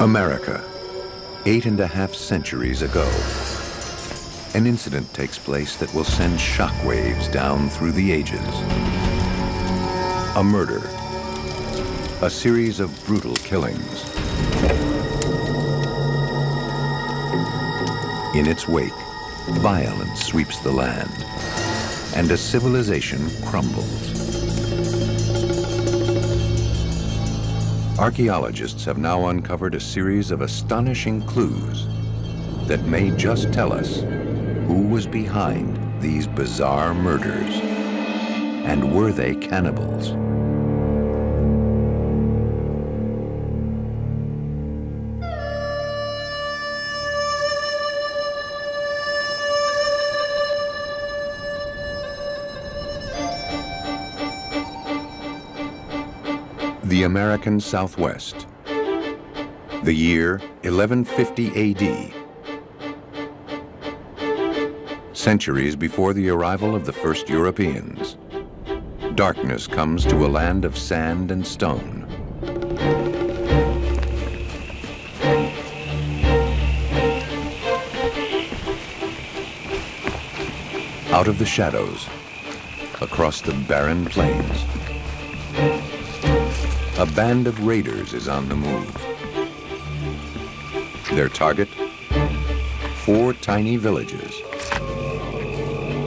America, 8.5 centuries ago. An incident takes place that will send shockwaves down through the ages. A murder, a series of brutal killings. In its wake, violence sweeps the land, and a civilization crumbles. Archaeologists have now uncovered a series of astonishing clues that may just tell us who was behind these bizarre murders, and were they cannibals? The American Southwest. The year 1150 AD. Centuries before the arrival of the first Europeans, darkness comes to a land of sand and stone. Out of the shadows, across the barren plains, a band of raiders is on the move. Their target, 4 tiny villages.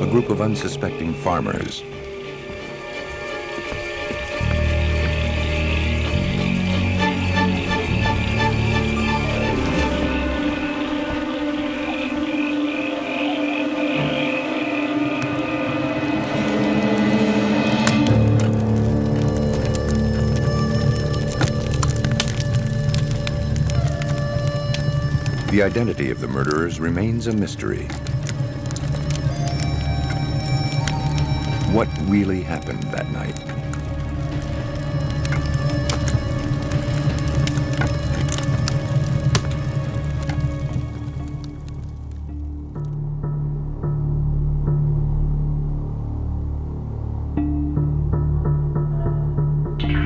A group of unsuspecting farmers. The identity of the murderers remains a mystery. What really happened that night?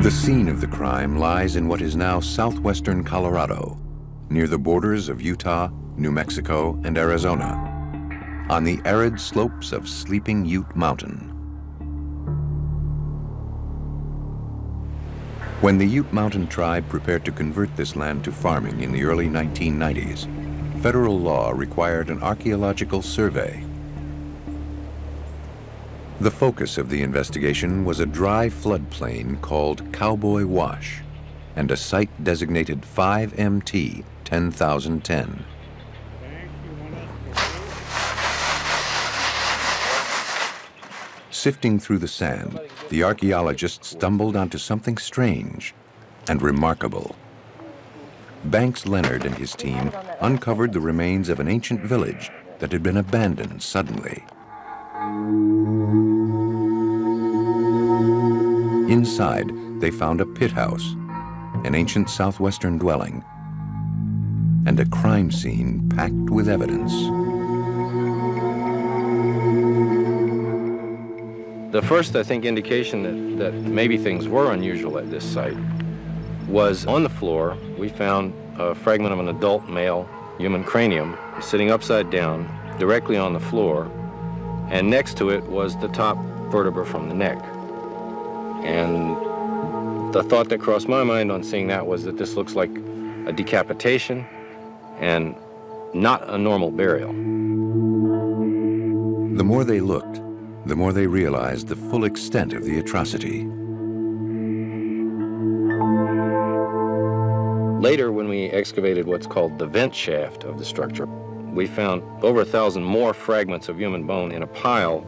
The scene of the crime lies in what is now southwestern Colorado, near the borders of Utah, New Mexico, and Arizona, on the arid slopes of Sleeping Ute Mountain. When the Ute Mountain tribe prepared to convert this land to farming in the early 1990s, federal law required an archaeological survey. The focus of the investigation was a dry floodplain called Cowboy Wash and a site designated 5MT 10,010. Sifting through the sand, the archaeologists stumbled onto something strange and remarkable. Banks Leonard and his team uncovered the remains of an ancient village that had been abandoned suddenly. Inside, they found a pit house, an ancient southwestern dwelling, and a crime scene packed with evidence. The first, I think, indication that maybe things were unusual at this site was on the floor. We found a fragment of an adult male human cranium sitting upside down directly on the floor, and next to it was the top vertebra from the neck. And the thought that crossed my mind on seeing that was that this looks like a decapitation and not a normal burial. The more they looked, the more they realized the full extent of the atrocity. Later, when we excavated what's called the vent shaft of the structure, we found over 1,000 more fragments of human bone in a pile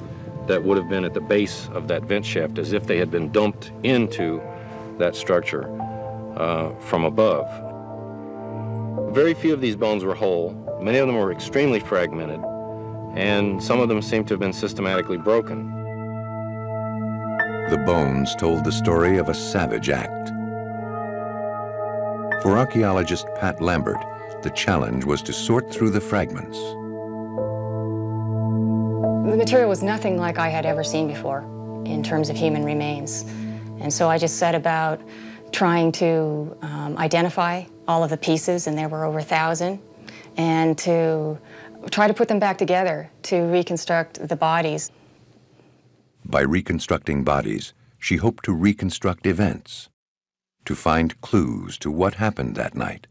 that would have been at the base of that vent shaft, as if they had been dumped into that structure from above. Very few of these bones were whole. Many of them were extremely fragmented, and some of them seemed to have been systematically broken. The bones told the story of a savage act. For archaeologist Pat Lambert, the challenge was to sort through the fragments. The material was nothing like I had ever seen before in terms of human remains. And so I just set about trying to identify all of the pieces, and there were over 1,000, and to try to put them back together to reconstruct the bodies. By reconstructing bodies, she hoped to reconstruct events, to find clues to what happened that night,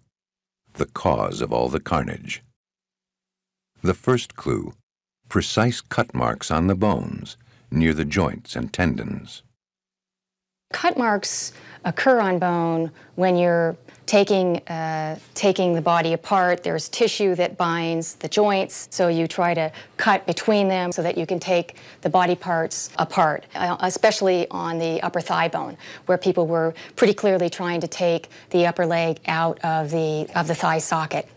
the cause of all the carnage. The first clue, precise cut marks on the bones near the joints and tendons. Cut marks occur on bone when you're taking the body apart. There's tissue that binds the joints, so you try to cut between them so that you can take the body parts apart, especially on the upper thigh bone, where people were pretty clearly trying to take the upper leg out of the thigh socket.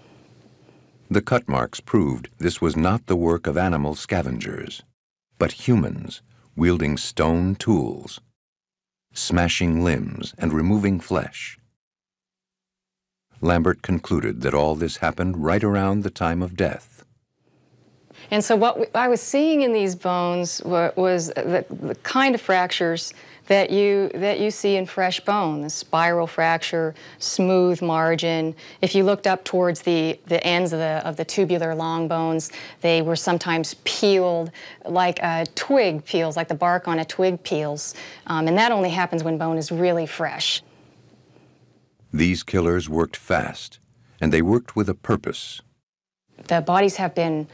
The cut marks proved this was not the work of animal scavengers, but humans wielding stone tools, smashing limbs and removing flesh. Lambert concluded that all this happened right around the time of death. And so what I was seeing in these bones was the kind of fractures that you see in fresh bone, the spiral fracture, smooth margin. If you looked up towards the ends of the tubular long bones, they were sometimes peeled like a twig peels, like the bark on a twig peels. And that only happens when bone is really fresh. These killers worked fast, and they worked with a purpose. The bodies have been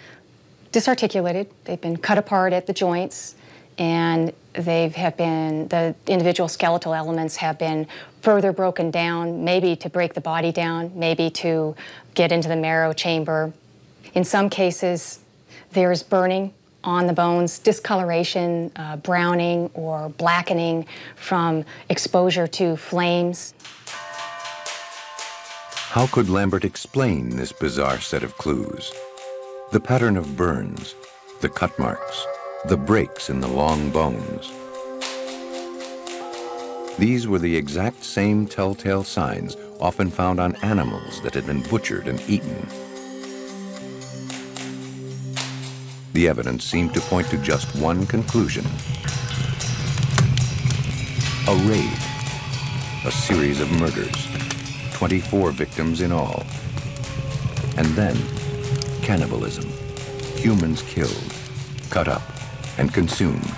disarticulated, they've been cut apart at the joints, and the individual skeletal elements have been further broken down, maybe to break the body down, maybe to get into the marrow chamber. In some cases, there's burning on the bones, discoloration, browning or blackening from exposure to flames. How could Lambert explain this bizarre set of clues? The pattern of burns, the cut marks, the breaks in the long bones. These were the exact same telltale signs often found on animals that had been butchered and eaten. The evidence seemed to point to just one conclusion: a raid, a series of murders, 24 victims in all. And then, cannibalism, humans killed, cut up, and consumed.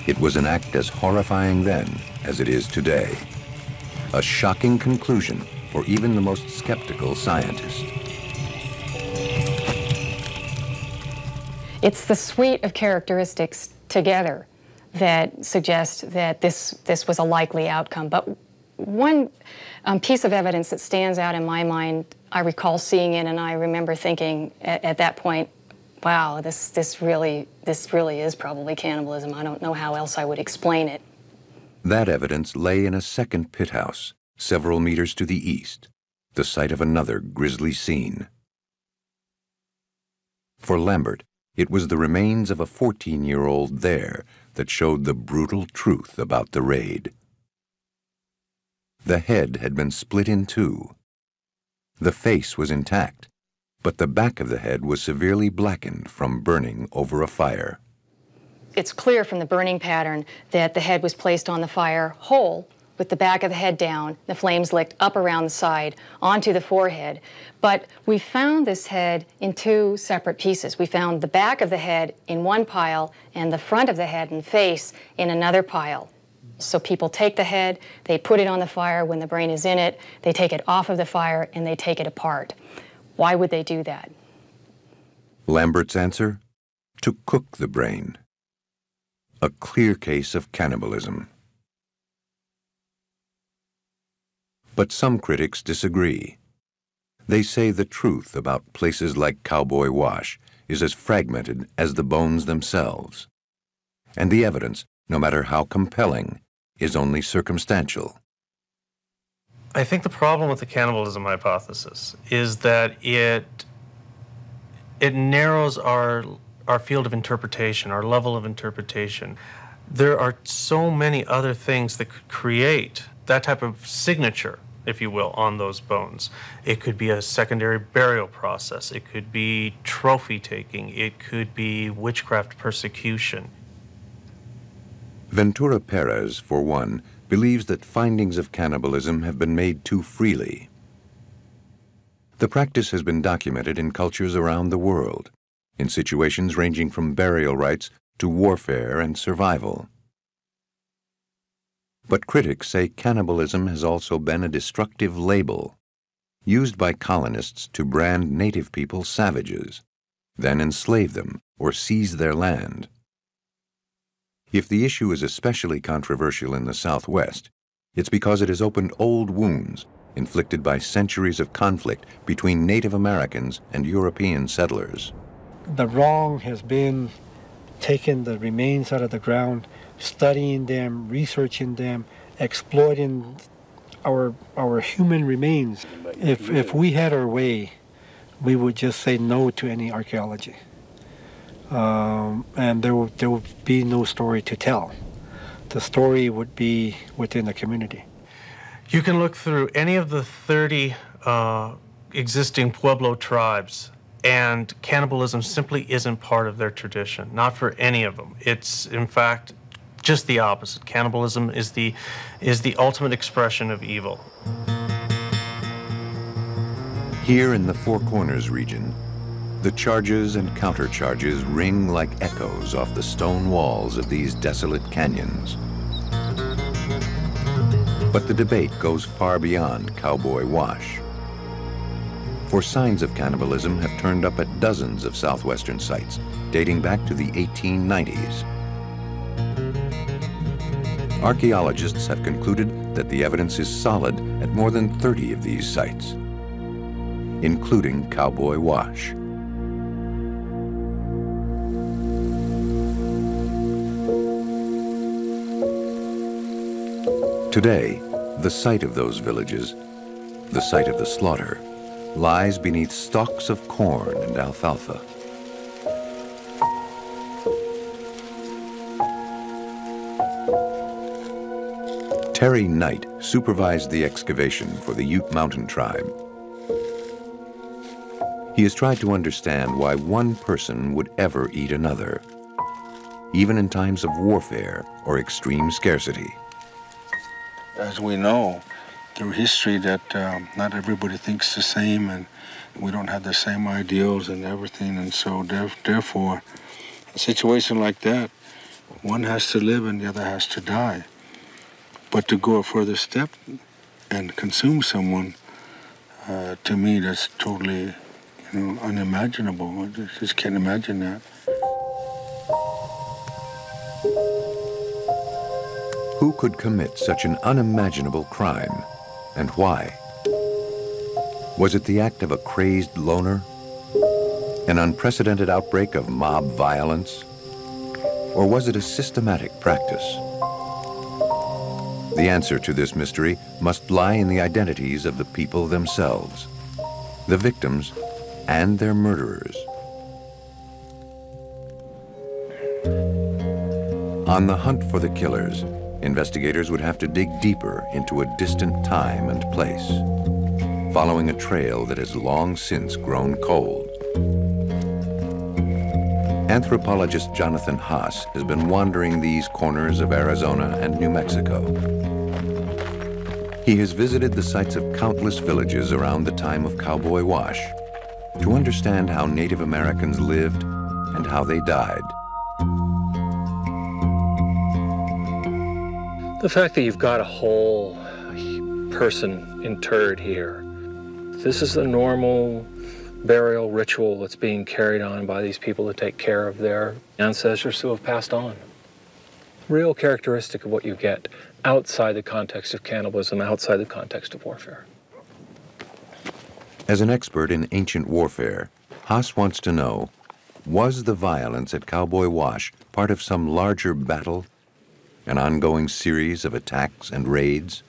It was an act as horrifying then as it is today. A shocking conclusion for even the most skeptical scientist. It's the suite of characteristics together that suggest that this was a likely outcome. But one piece of evidence that stands out in my mind, I recall seeing it, and I remember thinking at that point, wow, this really is probably cannibalism. I don't know how else I would explain it. That evidence lay in a second pit house, several meters to the east, the site of another grisly scene. For Lambert, it was the remains of a 14-year-old there that showed the brutal truth about the raid. The head had been split in two. The face was intact, but the back of the head was severely blackened from burning over a fire. It's clear from the burning pattern that the head was placed on the fire whole, with the back of the head down, the flames licked up around the side, onto the forehead. But we found this head in two separate pieces. We found the back of the head in one pile and the front of the head and face in another pile. So people take the head, they put it on the fire when the brain is in it, they take it off of the fire, and they take it apart. Why would they do that? Lambert's answer? To cook the brain. A clear case of cannibalism. But some critics disagree. They say the truth about places like Cowboy Wash is as fragmented as the bones themselves. And the evidence, no matter how compelling, is only circumstantial. I think the problem with the cannibalism hypothesis is that it narrows our field of interpretation, our level of interpretation. There are so many other things that could create that type of signature, if you will, on those bones. It could be a secondary burial process. It could be trophy taking. It could be witchcraft persecution. Ventura Perez, for one, believes that findings of cannibalism have been made too freely. The practice has been documented in cultures around the world, in situations ranging from burial rites to warfare and survival. But critics say cannibalism has also been a destructive label, used by colonists to brand native people savages, then enslave them or seize their land. If the issue is especially controversial in the Southwest, it's because it has opened old wounds inflicted by centuries of conflict between Native Americans and European settlers. The wrong has been taking the remains out of the ground, studying them, researching them, exploiting our human remains. If we had our way, we would just say no to any archaeology. And there would be no story to tell. The story would be within the community. You can look through any of the 30 existing Pueblo tribes, and cannibalism simply isn't part of their tradition, not for any of them. It's, in fact, just the opposite. Cannibalism is the ultimate expression of evil. Here in the Four Corners region, the charges and countercharges ring like echoes off the stone walls of these desolate canyons. But the debate goes far beyond Cowboy Wash. For signs of cannibalism have turned up at dozens of southwestern sites, dating back to the 1890s. Archaeologists have concluded that the evidence is solid at more than 30 of these sites, including Cowboy Wash. Today, the site of those villages, the site of the slaughter, lies beneath stalks of corn and alfalfa. Terry Knight supervised the excavation for the Ute Mountain tribe. He has tried to understand why one person would ever eat another, even in times of warfare or extreme scarcity. As we know through history that not everybody thinks the same, and we don't have the same ideals and everything, and so therefore a situation like that, one has to live and the other has to die. But to go a further step and consume someone, to me, that's totally, unimaginable. I just can't imagine that. Who could commit such an unimaginable crime, and why? Was it the act of a crazed loner? An unprecedented outbreak of mob violence? Or was it a systematic practice? The answer to this mystery must lie in the identities of the people themselves, the victims and their murderers. On the hunt for the killers, investigators would have to dig deeper into a distant time and place, following a trail that has long since grown cold. Anthropologist Jonathan Haas has been wandering these corners of Arizona and New Mexico. He has visited the sites of countless villages around the time of Cowboy Wash to understand how Native Americans lived and how they died. The fact that you've got a whole person interred here, this is the normal burial ritual that's being carried on by these people to take care of their ancestors who have passed on. Real characteristic of what you get outside the context of cannibalism, outside the context of warfare. As an expert in ancient warfare, Haas wants to know, was the violence at Cowboy Wash part of some larger battle? An ongoing series of attacks and raids?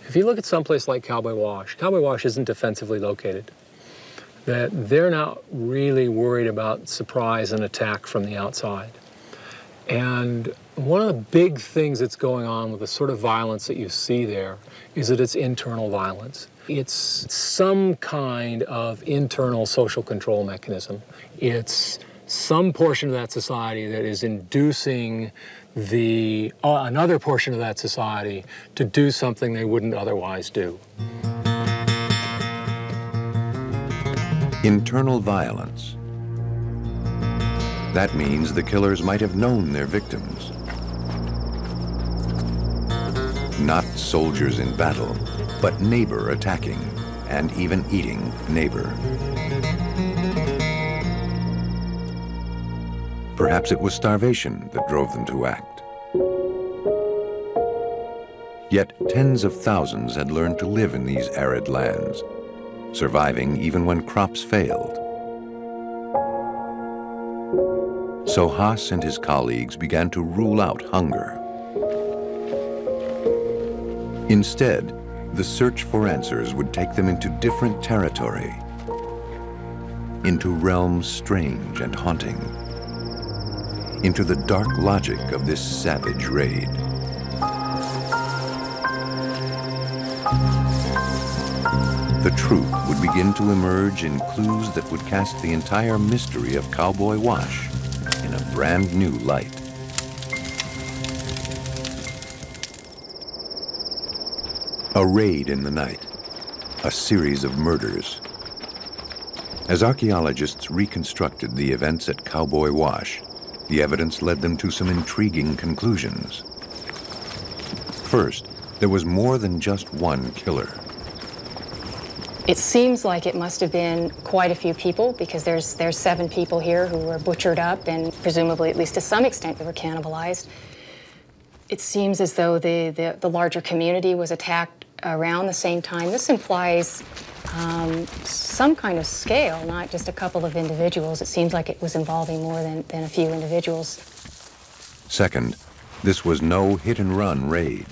If you look at someplace like Cowboy Wash isn't defensively located. That they're not really worried about surprise and attack from the outside. And one of the big things that's going on with the sort of violence that you see there is that it's internal violence. It's some kind of internal social control mechanism. It's some portion of that society that is inducing another portion of that society to do something they wouldn't otherwise do. Internal violence. That means the killers might have known their victims. Not soldiers in battle, but neighbor attacking and even eating neighbor. Perhaps it was starvation that drove them to act. Yet tens of thousands had learned to live in these arid lands, surviving even when crops failed. So Haas and his colleagues began to rule out hunger. Instead, the search for answers would take them into different territory, into realms strange and haunting, into the dark logic of this savage raid. The truth would begin to emerge in clues that would cast the entire mystery of Cowboy Wash in a brand new light. A raid in the night, a series of murders. As archaeologists reconstructed the events at Cowboy Wash, the evidence led them to some intriguing conclusions. First, there was more than just one killer. It seems like it must have been quite a few people, because there's 7 people here who were butchered up and presumably, at least to some extent, they were cannibalized. It seems as though the larger community was attacked around the same time. This implies some kind of scale, not just a couple of individuals. It seems like it was involving more than a few individuals. Second, this was no hit-and-run raid.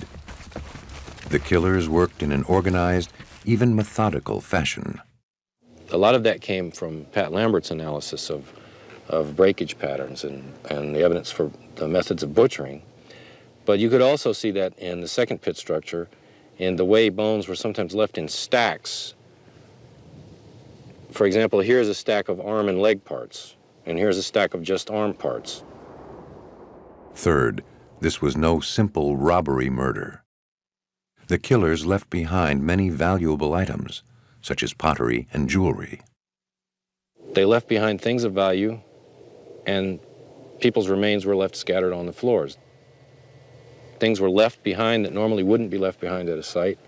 The killers worked in an organized, even methodical fashion. A lot of that came from Pat Lambert's analysis of breakage patterns and the evidence for the methods of butchering. But you could also see that in the second pit structure, in the way bones were sometimes left in stacks. For example, here's a stack of arm and leg parts, and here's a stack of just arm parts. Third, this was no simple robbery murder. The killers left behind many valuable items, such as pottery and jewelry. They left behind things of value, and people's remains were left scattered on the floors. Things were left behind that normally wouldn't be left behind at a site.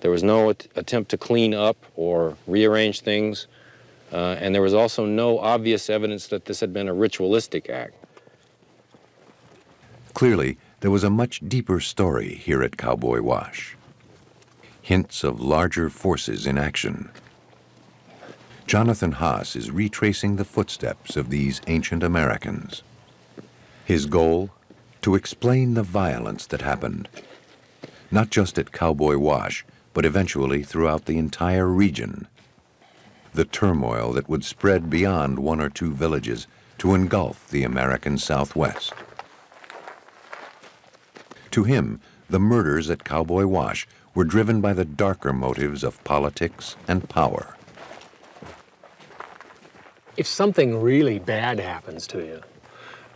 There was no attempt to clean up or rearrange things, and there was also no obvious evidence that this had been a ritualistic act. Clearly, there was a much deeper story here at Cowboy Wash. Hints of larger forces in action. Jonathan Haas is retracing the footsteps of these ancient Americans. His goal? To explain the violence that happened, not just at Cowboy Wash, but eventually throughout the entire region. The turmoil that would spread beyond 1 or 2 villages to engulf the American Southwest. To him, the murders at Cowboy Wash were driven by the darker motives of politics and power. If something really bad happens to you,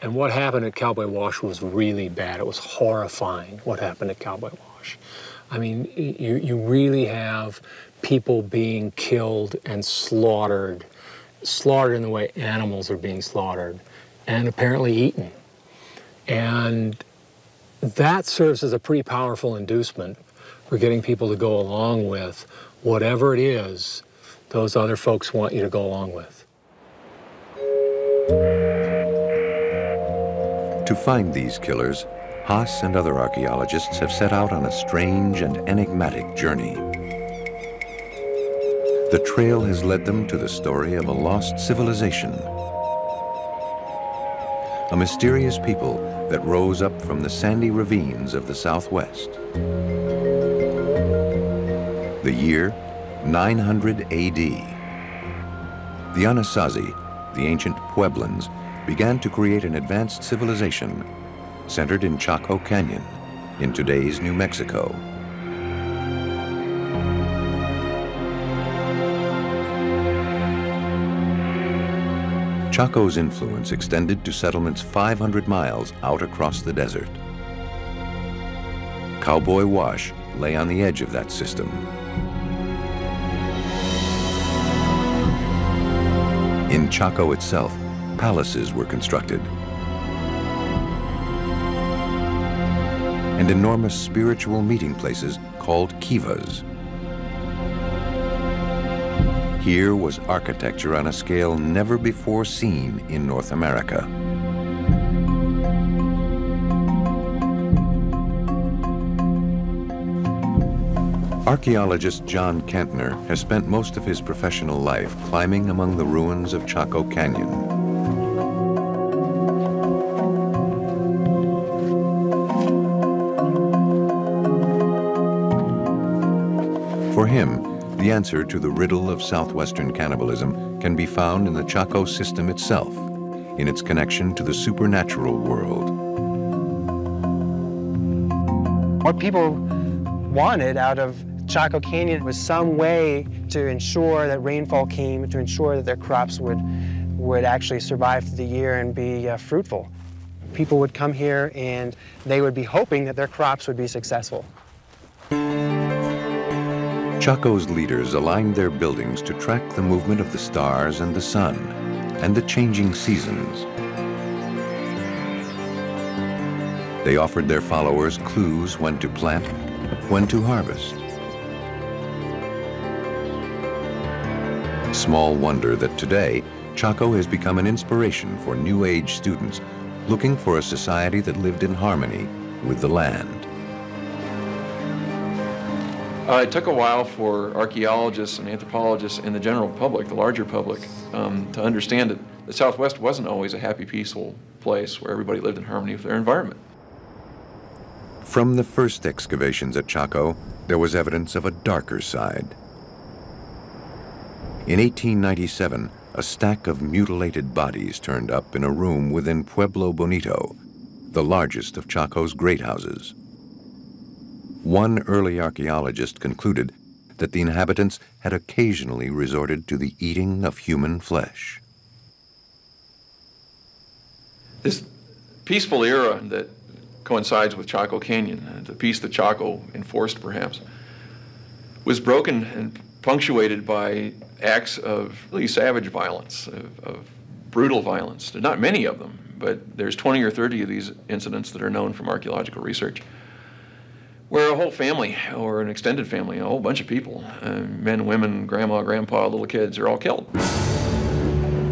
and what happened at Cowboy Wash was really bad. It was horrifying what happened at Cowboy Wash. I mean, you really have people being killed and slaughtered in the way animals are being slaughtered, and apparently eaten. And that serves as a pretty powerful inducement for getting people to go along with whatever it is those other folks want you to go along with. To find these killers, Haas and other archaeologists have set out on a strange and enigmatic journey. The trail has led them to the story of a lost civilization. A mysterious people that rose up from the sandy ravines of the Southwest. The year, 900 AD. The Anasazi, the ancient Pueblans, began to create an advanced civilization centered in Chaco Canyon, in today's New Mexico. Chaco's influence extended to settlements 500 miles out across the desert. Cowboy Wash lay on the edge of that system. In Chaco itself, palaces were constructed, and enormous spiritual meeting places called kivas. Here was architecture on a scale never before seen in North America. Archaeologist John Kentner has spent most of his professional life climbing among the ruins of Chaco Canyon. For him, the answer to the riddle of southwestern cannibalism can be found in the Chaco system itself, in its connection to the supernatural world. What people wanted out of Chaco Canyon was some way to ensure that rainfall came, to ensure that their crops would actually survive through the year and be fruitful. People would come here and they would be hoping that their crops would be successful. Chaco's leaders aligned their buildings to track the movement of the stars and the sun, and the changing seasons. They offered their followers clues when to plant, when to harvest. Small wonder that today, Chaco has become an inspiration for New Age students looking for a society that lived in harmony with the land. It took a while for archaeologists and anthropologists and the general public, the larger public, to understand that the Southwest wasn't always a happy, peaceful place where everybody lived in harmony with their environment. From the first excavations at Chaco, there was evidence of a darker side. In 1897, a stack of mutilated bodies turned up in a room within Pueblo Bonito, the largest of Chaco's great houses. One early archaeologist concluded that the inhabitants had occasionally resorted to the eating of human flesh. This peaceful era that coincides with Chaco Canyon, the peace that Chaco enforced perhaps, was broken and punctuated by acts of really savage violence, of brutal violence. There's not many of them, but there's 20 or 30 of these incidents that are known from archaeological research, where a whole family, or an extended family, a whole bunch of people, men, women, grandma, grandpa, little kids, are all killed.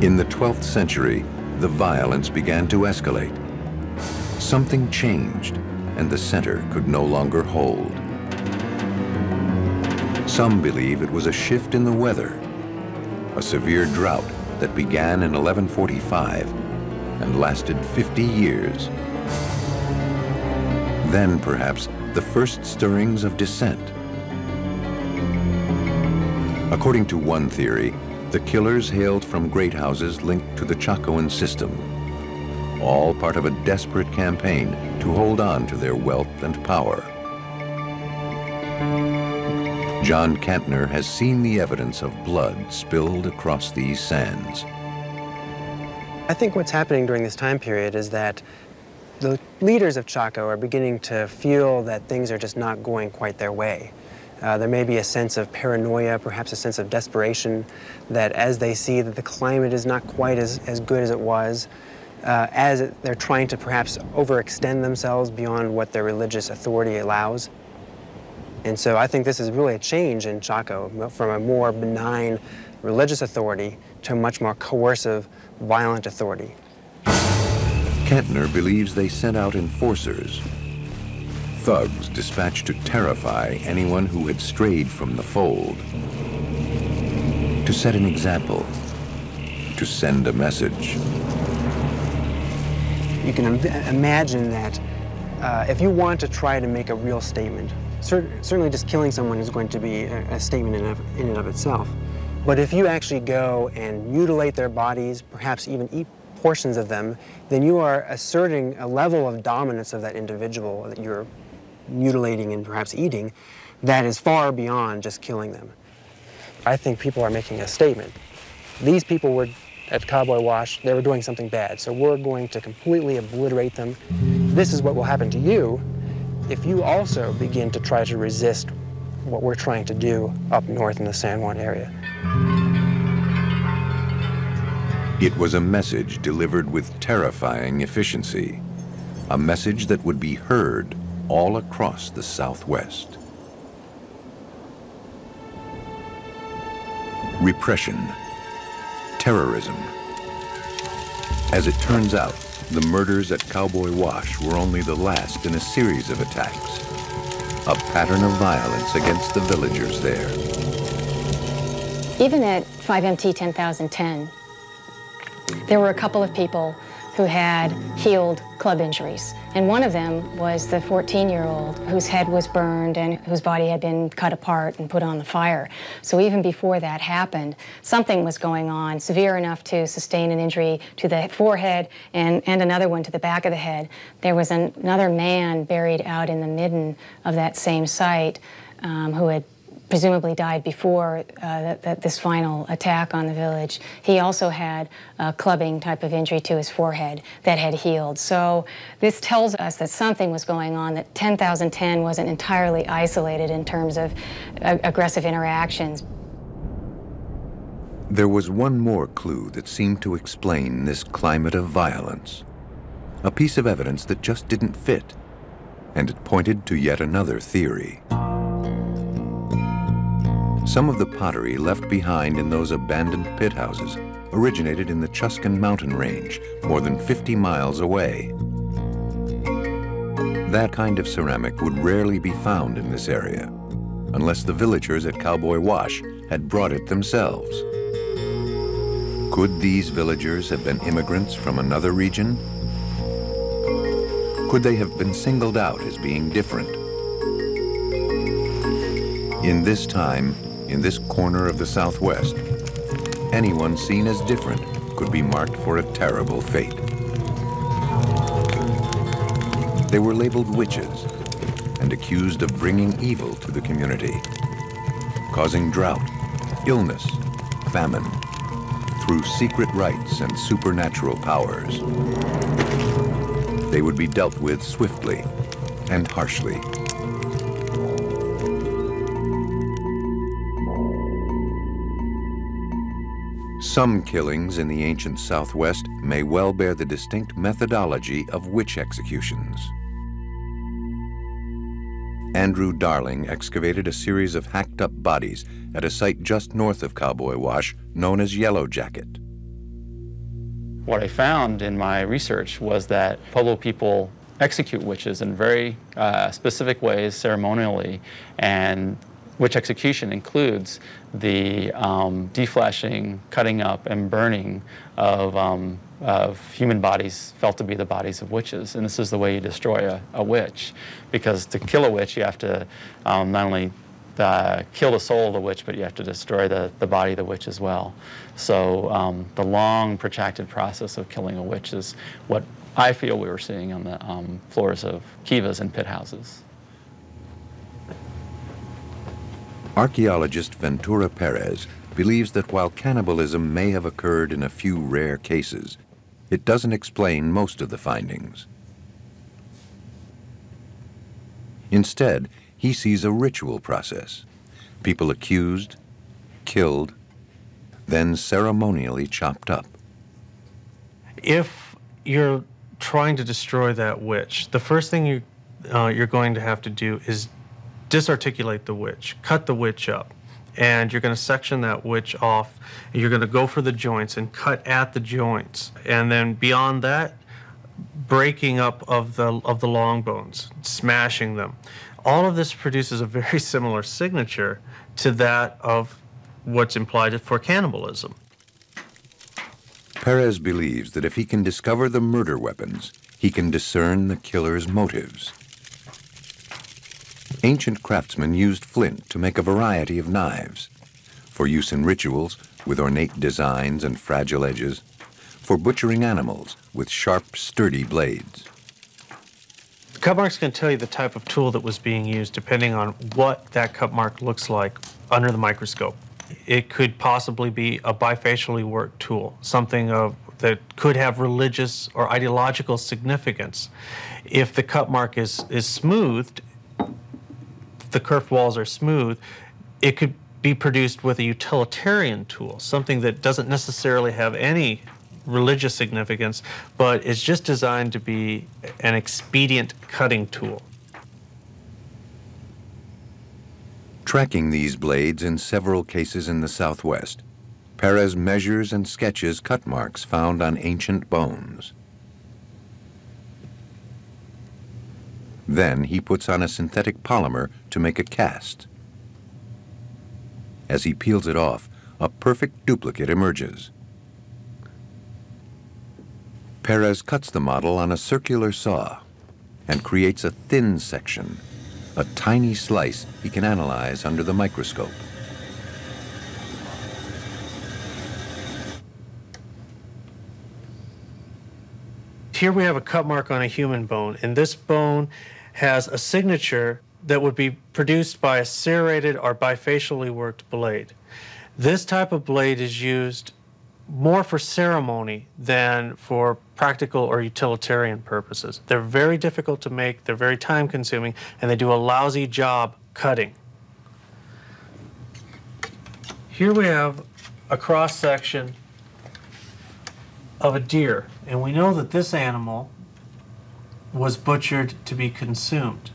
In the 12th century, the violence began to escalate. Something changed, and the center could no longer hold. Some believe it was a shift in the weather, a severe drought that began in 1145 and lasted 50 years. Then, perhaps, the first stirrings of dissent. According to one theory, the killers hailed from great houses linked to the Chacoan system, all part of a desperate campaign to hold on to their wealth and power. John Kantner has seen the evidence of blood spilled across these sands. I think what's happening during this time period is that the leaders of Chaco are beginning to feel that things are just not going quite their way. There may be a sense of paranoia, perhaps a sense of desperation, that as they see that the climate is not quite as good as it was, they're trying to perhaps overextend themselves beyond what their religious authority allows. And so I think this is really a change in Chaco, from a more benign religious authority to a much more coercive, violent authority. Kantner believes they sent out enforcers, thugs dispatched to terrify anyone who had strayed from the fold, to set an example, to send a message. You can imagine that if you want to try to make a real statement, certainly just killing someone is going to be a statement in and of itself. But if you actually go and mutilate their bodies, perhaps even eat portions of them, then you are asserting a level of dominance of that individual that you're mutilating and perhaps eating that is far beyond just killing them. I think people are making a statement. These people were at Cowboy Wash, they were doing something bad. So we're going to completely obliterate them. This is what will happen to you if you also begin to try to resist what we're trying to do up north in the San Juan area. It was a message delivered with terrifying efficiency, a message that would be heard all across the Southwest. Repression, terrorism. As it turns out, the murders at Cowboy Wash were only the last in a series of attacks, a pattern of violence against the villagers there. Even at 5MT 10,010, there were a couple of people who had healed club injuries. And one of them was the 14-year-old whose head was burned and whose body had been cut apart and put on the fire. So even before that happened, something was going on, severe enough to sustain an injury to the forehead and another one to the back of the head. There was another man buried out in the midden of that same site who had presumably died before this final attack on the village. He also had a clubbing type of injury to his forehead that had healed. So this tells us that something was going on, that 10,010 wasn't entirely isolated in terms of aggressive interactions. There was one more clue that seemed to explain this climate of violence. A piece of evidence that just didn't fit, and it pointed to yet another theory. Some of the pottery left behind in those abandoned pit houses originated in the Chuscan mountain range, more than 50 miles away. That kind of ceramic would rarely be found in this area, unless the villagers at Cowboy Wash had brought it themselves. Could these villagers have been immigrants from another region? Could they have been singled out as being different? In this time, in this corner of the Southwest, anyone seen as different could be marked for a terrible fate. They were labeled witches and accused of bringing evil to the community, causing drought, illness, famine, through secret rites and supernatural powers. They would be dealt with swiftly and harshly. Some killings in the ancient Southwest may well bear the distinct methodology of witch executions. Andrew Darling excavated a series of hacked-up bodies at a site just north of Cowboy Wash known as Yellow Jacket. What I found in my research was that Pueblo people execute witches in very specific ways ceremonially, and witch execution includes the defleshing, cutting up, and burning of human bodies felt to be the bodies of witches. And this is the way you destroy a witch, because to kill a witch you have to not only kill the soul of the witch, but you have to destroy the body of the witch as well. So the long, protracted process of killing a witch is what I feel we were seeing on the floors of kivas and pit houses. Archaeologist Ventura Perez believes that while cannibalism may have occurred in a few rare cases, it doesn't explain most of the findings. Instead, he sees a ritual process. People accused, killed, then ceremonially chopped up. If you're trying to destroy that witch, the first thing you're going to have to do is disarticulate the witch, cut the witch up, and you're going to section that witch off. You're going to go for the joints and cut at the joints, and then beyond that, breaking up of the long bones, smashing them. All of this produces a very similar signature to that of what's implied for cannibalism. Perez believes that if he can discover the murder weapons, he can discern the killer's motives. Ancient craftsmen used flint to make a variety of knives, for use in rituals with ornate designs and fragile edges, for butchering animals with sharp, sturdy blades. Cut marks can tell you the type of tool that was being used depending on what that cut mark looks like under the microscope. It could possibly be a bifacially worked tool, something that could have religious or ideological significance. If the cut mark is smoothed, the kerf walls are smooth, it could be produced with a utilitarian tool, something that doesn't necessarily have any religious significance, but is just designed to be an expedient cutting tool. Tracking these blades in several cases in the Southwest, Perez measures and sketches cut marks found on ancient bones. Then he puts on a synthetic polymer to make a cast. As he peels it off, a perfect duplicate emerges. Perez cuts the model on a circular saw and creates a thin section, a tiny slice he can analyze under the microscope. Here we have a cut mark on a human bone, and this bone has a signature that would be produced by a serrated or bifacially worked blade. This type of blade is used more for ceremony than for practical or utilitarian purposes. They're very difficult to make, they're very time-consuming, and they do a lousy job cutting. Here we have a cross-section of a deer, and we know that this animal was butchered to be consumed.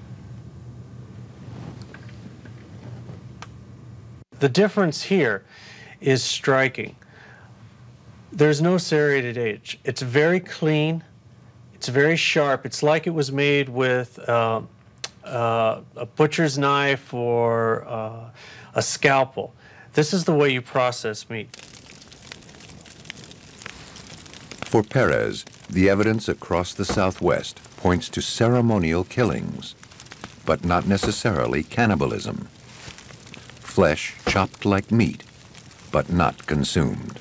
The difference here is striking. There's no serrated edge. It's very clean, it's very sharp. It's like it was made with a butcher's knife or a scalpel. This is the way you process meat. For Perez, the evidence across the Southwest points to ceremonial killings, but not necessarily cannibalism. Flesh chopped like meat, but not consumed.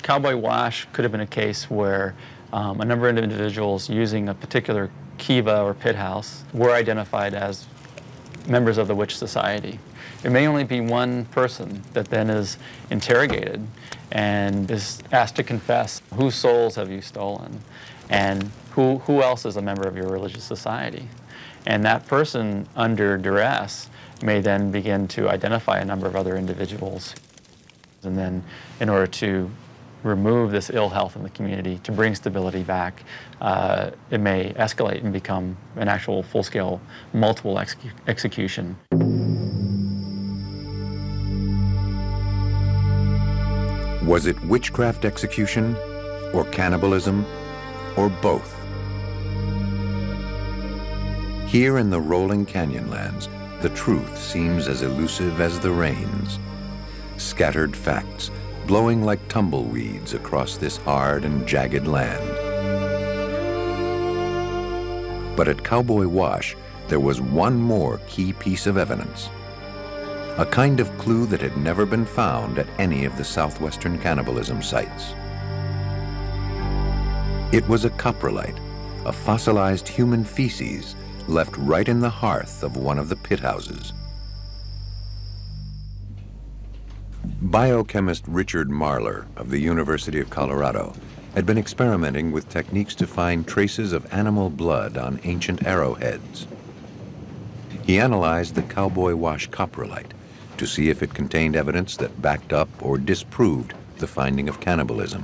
Cowboy wash could have been a case where a number of individuals using a particular kiva or pit house were identified as members of the witch society. It may only be one person that then is interrogated and is asked to confess whose souls have you stolen and who else is a member of your religious society. And that person, under duress, may then begin to identify a number of other individuals. And then in order to remove this ill health in the community, to bring stability back, it may escalate and become an actual full-scale, multiple execution. Was it witchcraft execution, or cannibalism, or both? Here in the rolling canyonlands, the truth seems as elusive as the rains. Scattered facts, blowing like tumbleweeds across this hard and jagged land. But at Cowboy Wash, there was one more key piece of evidence. A kind of clue that had never been found at any of the southwestern cannibalism sites. It was a coprolite, a fossilized human feces left right in the hearth of one of the pit houses. Biochemist Richard Marler of the University of Colorado had been experimenting with techniques to find traces of animal blood on ancient arrowheads. He analyzed the Cowboy Wash coprolite to see if it contained evidence that backed up or disproved the finding of cannibalism.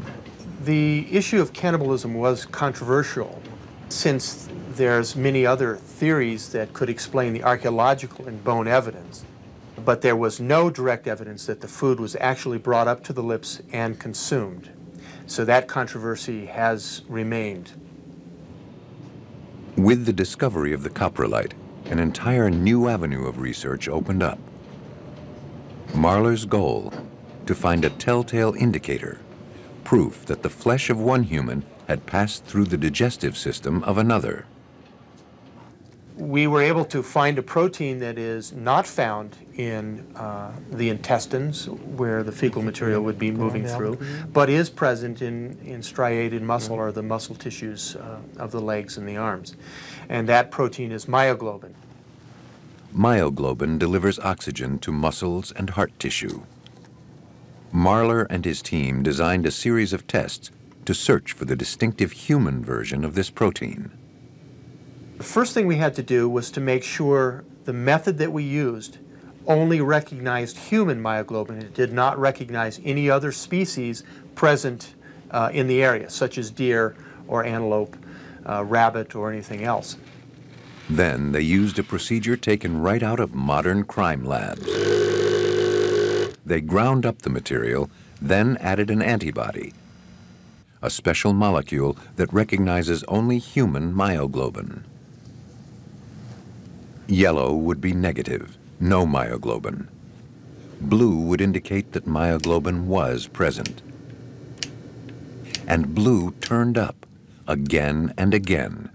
The issue of cannibalism was controversial, since there's many other theories that could explain the archaeological and bone evidence. But there was no direct evidence that the food was actually brought up to the lips and consumed. So that controversy has remained. With the discovery of the coprolite, an entire new avenue of research opened up. Marler's goal, to find a telltale indicator, proof that the flesh of one human had passed through the digestive system of another. We were able to find a protein that is not found in the intestines, where the fecal material would be moving through, but is present in striated muscle, or the muscle tissues of the legs and the arms. And that protein is myoglobin. Myoglobin delivers oxygen to muscles and heart tissue. Marler and his team designed a series of tests to search for the distinctive human version of this protein. The first thing we had to do was to make sure the method that we used only recognized human myoglobin. It did not recognize any other species present in the area, such as deer or antelope, rabbit, or anything else. Then they used a procedure taken right out of modern crime labs. They ground up the material, then added an antibody, a special molecule that recognizes only human myoglobin. Yellow would be negative, no myoglobin. Blue would indicate that myoglobin was present. And blue turned up again and again.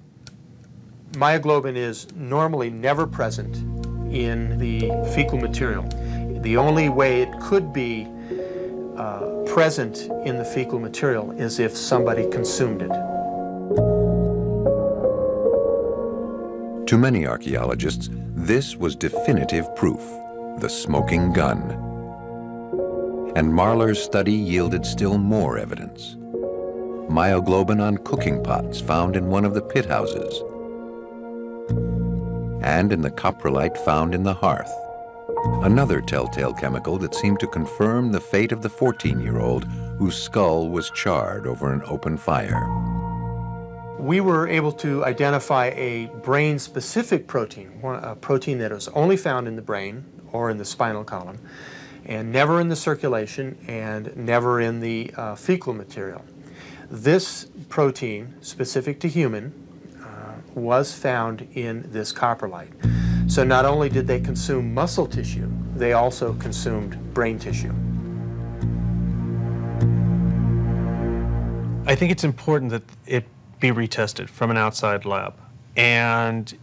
Myoglobin is normally never present in the fecal material. The only way it could be present in the fecal material is if somebody consumed it. To many archaeologists, this was definitive proof, the smoking gun. And Marler's study yielded still more evidence. Myoglobin on cooking pots found in one of the pit houses, and in the coprolite found in the hearth, another telltale chemical that seemed to confirm the fate of the 14-year-old whose skull was charred over an open fire. We were able to identify a brain-specific protein, a protein that was only found in the brain or in the spinal column, and never in the circulation and never in the fecal material. This protein, specific to human, was found in this coprolite. So not only did they consume muscle tissue, they also consumed brain tissue. I think it's important that it be retested from an outside lab. And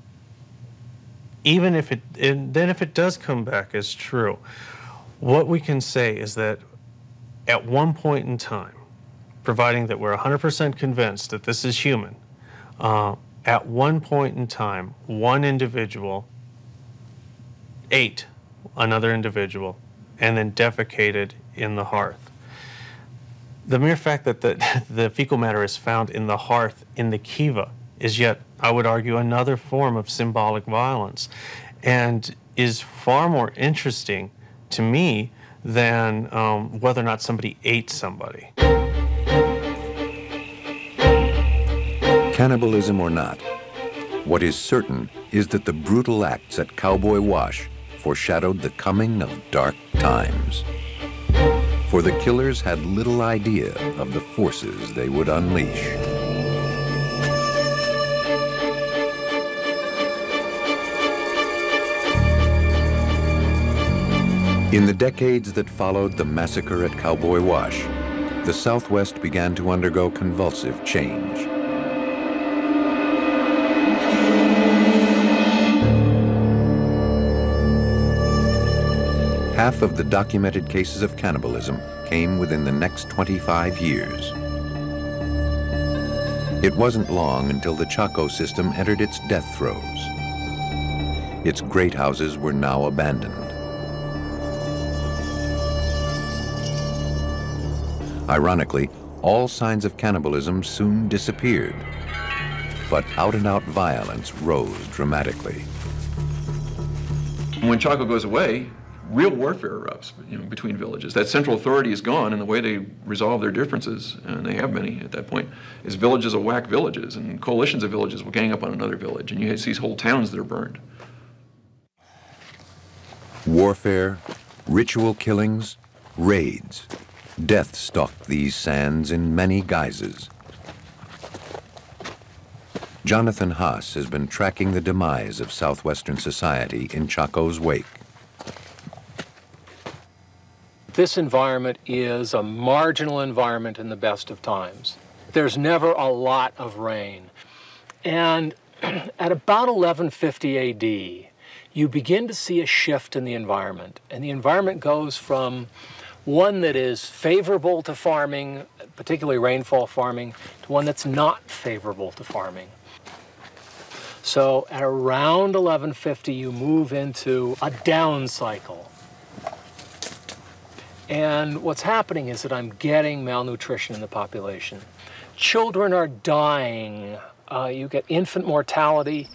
even if it does come back as true, what we can say is that at one point in time, providing that we're 100% convinced that this is human, at one point in time, one individual ate another individual and then defecated in the hearth. The mere fact that the fecal matter is found in the hearth in the kiva is yet, I would argue, another form of symbolic violence, and is far more interesting to me than whether or not somebody ate somebody. Cannibalism or not, what is certain is that the brutal acts at Cowboy Wash foreshadowed the coming of dark times. For the killers had little idea of the forces they would unleash. In the decades that followed the massacre at Cowboy Wash, the Southwest began to undergo convulsive change. Half of the documented cases of cannibalism came within the next 25 years. It wasn't long until the Chaco system entered its death throes. Its great houses were now abandoned. Ironically, all signs of cannibalism soon disappeared, but out-and-out violence rose dramatically. When Chaco goes away, real warfare erupts, between villages. That central authority is gone, and the way they resolve their differences, and they have many at that point, is villages will whack villages, and coalitions of villages will gang up on another village, and you see these whole towns that are burned. Warfare, ritual killings, raids. Death stalked these sands in many guises. Jonathan Haas has been tracking the demise of southwestern society in Chaco's wake. This environment is a marginal environment in the best of times. There's never a lot of rain. And at about 1150 AD, you begin to see a shift in the environment. And the environment goes from one that is favorable to farming, particularly rainfall farming, to one that's not favorable to farming. So at around 1150, you move into a down cycle. And what's happening is that I'm getting malnutrition in the population. Children are dying. You get infant mortality.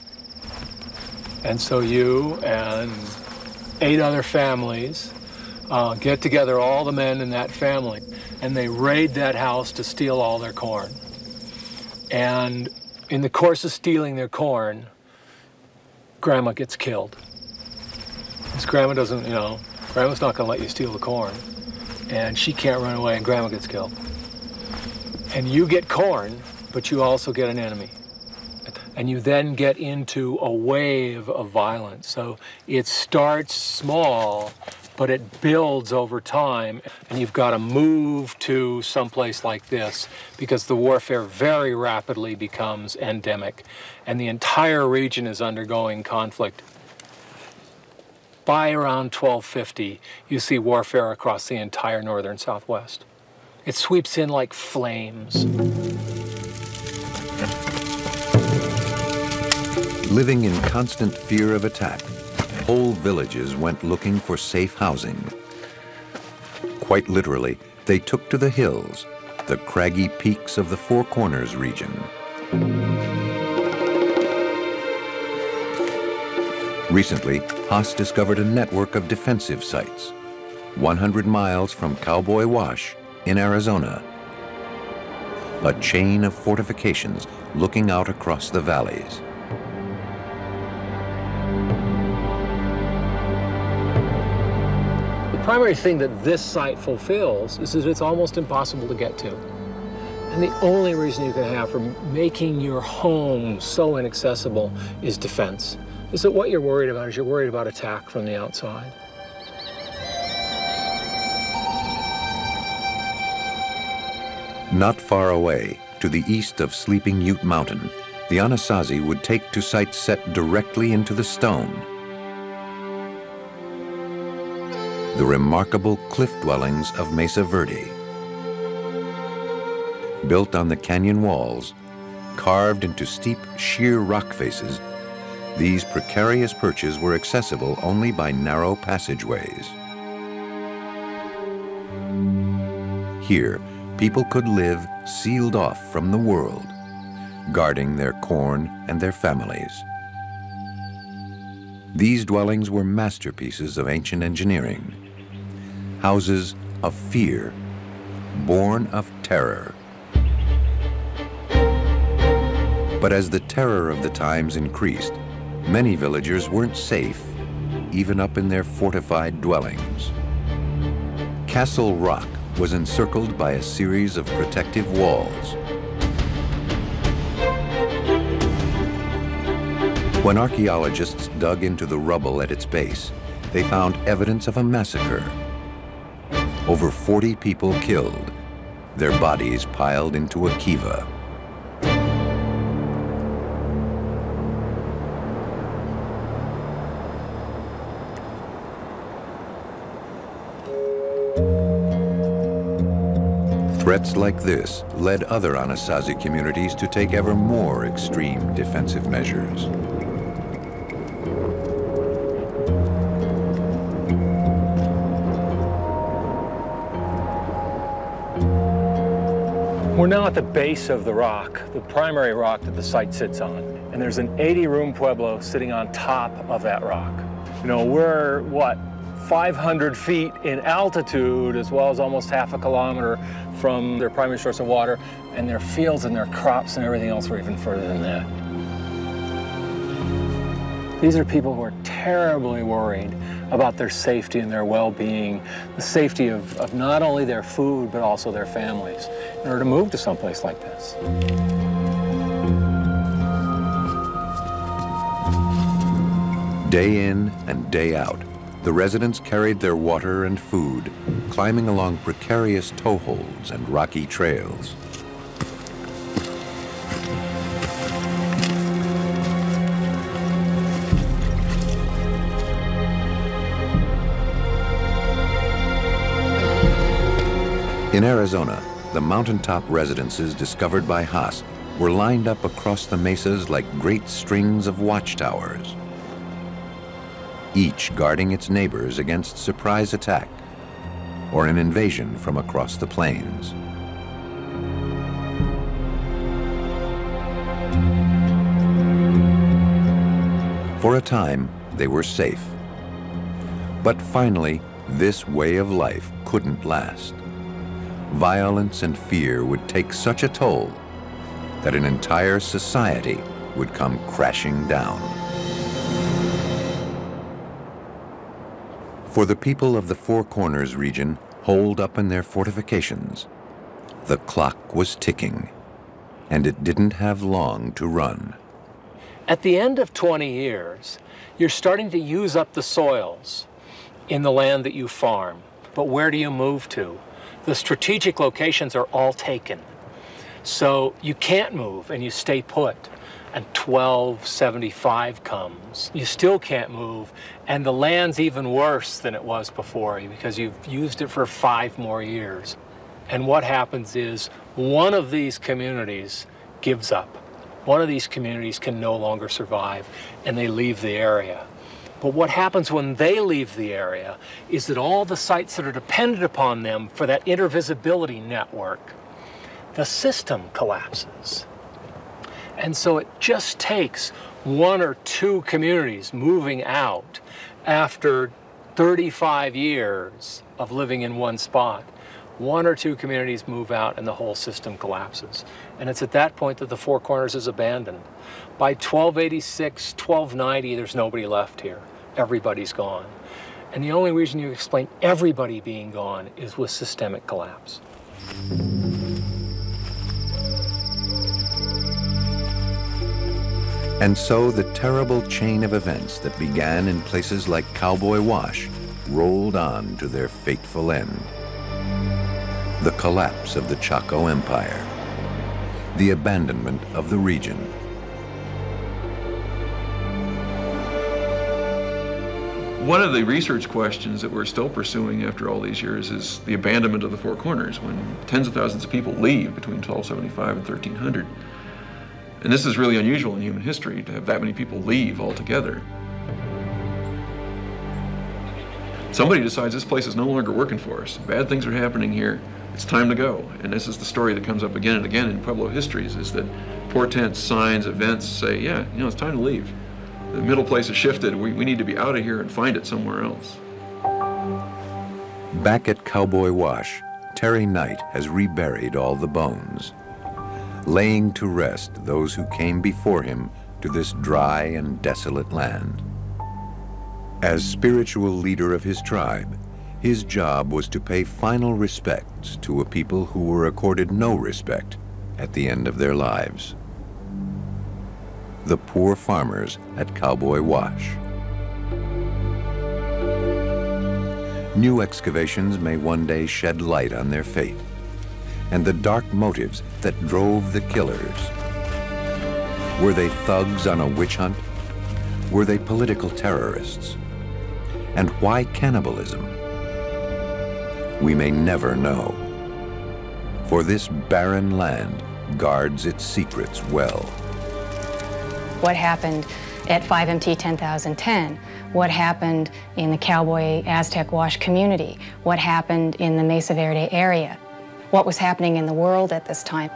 And so you and 8 other families get together, all the men in that family, and they raid that house to steal all their corn. And in the course of stealing their corn, Grandma gets killed. Because Grandma doesn't, Grandma's not going to let you steal the corn. And she can't run away, and Grandma gets killed. And you get corn, but you also get an enemy. And you then get into a wave of violence. So it starts small, but it builds over time. And you've got to move to someplace like this because the warfare very rapidly becomes endemic. And the entire region is undergoing conflict. By around 1250, you see warfare across the entire northern Southwest. It sweeps in like flames. Living in constant fear of attack, whole villages went looking for safe housing. Quite literally, they took to the hills, the craggy peaks of the Four Corners region. Recently, Haas discovered a network of defensive sites, 100 miles from Cowboy Wash in Arizona. A chain of fortifications looking out across the valleys. The primary thing that this site fulfills is that it's almost impossible to get to. And the only reason you can have for making your home so inaccessible is defense. Is that what you're worried about? Is you're worried about attack from the outside. Not far away, to the east of Sleeping Ute Mountain, the Anasazi would take to sites set directly into the stone. The remarkable cliff dwellings of Mesa Verde. Built on the canyon walls, carved into steep, sheer rock faces, these precarious perches were accessible only by narrow passageways. Here, people could live sealed off from the world, guarding their corn and their families. These dwellings were masterpieces of ancient engineering, houses of fear, born of terror. But as the terror of the times increased, many villagers weren't safe, even up in their fortified dwellings. Castle Rock was encircled by a series of protective walls. When archaeologists dug into the rubble at its base, they found evidence of a massacre. Over 40 people killed, their bodies piled into a kiva. Threats like this led other Anasazi communities to take ever more extreme defensive measures. We're now at the base of the rock, the primary rock that the site sits on. And there's an 80-room pueblo sitting on top of that rock. We're, 500 feet in altitude, as well as almost half a kilometer from their primary source of water, and their fields and their crops and everything else are even further than that. These are people who are terribly worried about their safety and their well-being, the safety of not only their food, but also their families, in order to move to someplace like this. Day in and day out, the residents carried their water and food, climbing along precarious toeholds and rocky trails. In Arizona, the mountaintop residences discovered by Haas were lined up across the mesas like great strings of watchtowers, each guarding its neighbors against surprise attack or an invasion from across the plains. For a time, they were safe. But finally, this way of life couldn't last. Violence and fear would take such a toll that an entire society would come crashing down. For the people of the Four Corners region, holed up in their fortifications, the clock was ticking, and it didn't have long to run. At the end of 20 years, you're starting to use up the soils in the land that you farm. But where do you move to? The strategic locations are all taken. So you can't move and you stay put. And 1275 comes. You still can't move, and the land's even worse than it was before because you've used it for 5 more years. And what happens is one of these communities gives up. One of these communities can no longer survive, and they leave the area. But what happens when they leave the area is that all the sites that are dependent upon them for that intervisibility network, the system collapses. And so it just takes 1 or 2 communities moving out after 35 years of living in one spot. 1 or 2 communities move out and the whole system collapses. And it's at that point that the Four Corners is abandoned. By 1286, 1290, there's nobody left here. Everybody's gone. And the only reason you explain everybody being gone is with systemic collapse. And so the terrible chain of events that began in places like Cowboy Wash rolled on to their fateful end. The collapse of the Chaco Empire, the abandonment of the region. One of the research questions that we're still pursuing after all these years is the abandonment of the Four Corners, when tens of thousands of people leave between 1275 and 1300. And this is really unusual in human history, to have that many people leave altogether. Somebody decides this place is no longer working for us. Bad things are happening here. It's time to go. And this is the story that comes up again and again in Pueblo histories, is that portents, signs, events say, yeah, it's time to leave. The middle place has shifted. We need to be out of here and find it somewhere else. Back at Cowboy Wash, Terry Knight has reburied all the bones, laying to rest those who came before him to this dry and desolate land. As spiritual leader of his tribe, his job was to pay final respects to a people who were accorded no respect at the end of their lives. The poor farmers at Cowboy Wash. New excavations may one day shed light on their fate and the dark motives that drove the killers. Were they thugs on a witch hunt? Were they political terrorists? And why cannibalism? We may never know, for this barren land guards its secrets well. What happened at 5MT 10,010? What happened in the Cowboy Aztec Wash community? What happened in the Mesa Verde area? What was happening in the world at this time?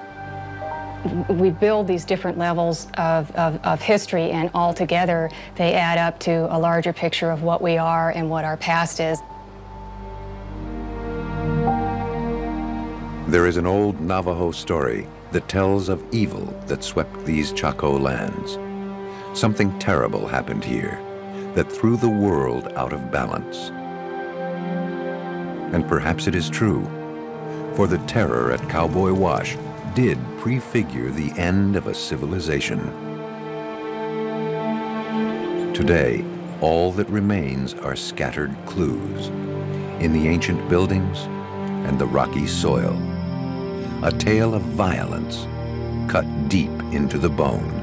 We build these different levels of history, and all together they add up to a larger picture of what we are and what our past is. There is an old Navajo story that tells of evil that swept these Chaco lands. Something terrible happened here that threw the world out of balance. And perhaps it is true, for the terror at Cowboy Wash did prefigure the end of a civilization. Today, all that remains are scattered clues in the ancient buildings and the rocky soil. A tale of violence cut deep into the bone.